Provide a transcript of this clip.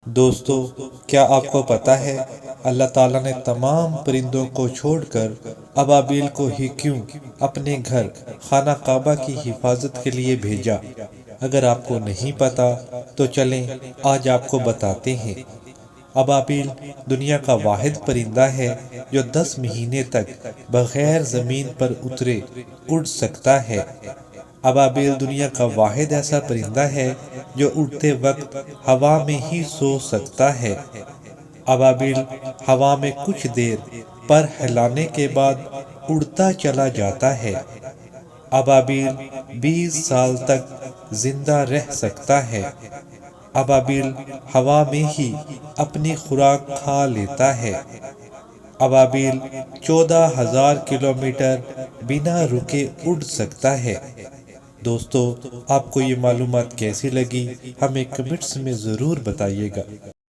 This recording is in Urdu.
دوستو، کیا آپ کو پتہ ہے اللہ تعالیٰ نے تمام پرندوں کو چھوڑ کر ابابیل کو ہی کیوں اپنے گھر خانہ کعبہ کی حفاظت کے لیے بھیجا؟ اگر آپ کو نہیں پتا تو چلیں آج آپ کو بتاتے ہیں۔ ابابیل دنیا کا واحد پرندہ ہے جو 10 مہینے تک بغیر زمین پر اترے اڑ سکتا ہے۔ ابابیل دنیا کا واحد ایسا پرندہ ہے جو اڑتے وقت ہوا میں ہی سو سکتا ہے۔ ابابیل ہوا میں کچھ دیر پر ہلانے کے بعد اڑتا چلا جاتا ہے۔ ابابیل 20 سال تک زندہ رہ سکتا ہے۔ ابابیل ہوا میں ہی اپنی خوراک کھا لیتا ہے۔ ابابیل 14,000 کلومیٹر بنا رکے اڑ سکتا ہے۔ دوستو، آپ کو یہ معلومات کیسی لگی ہمیں کمنٹس میں ضرور بتائیے گا۔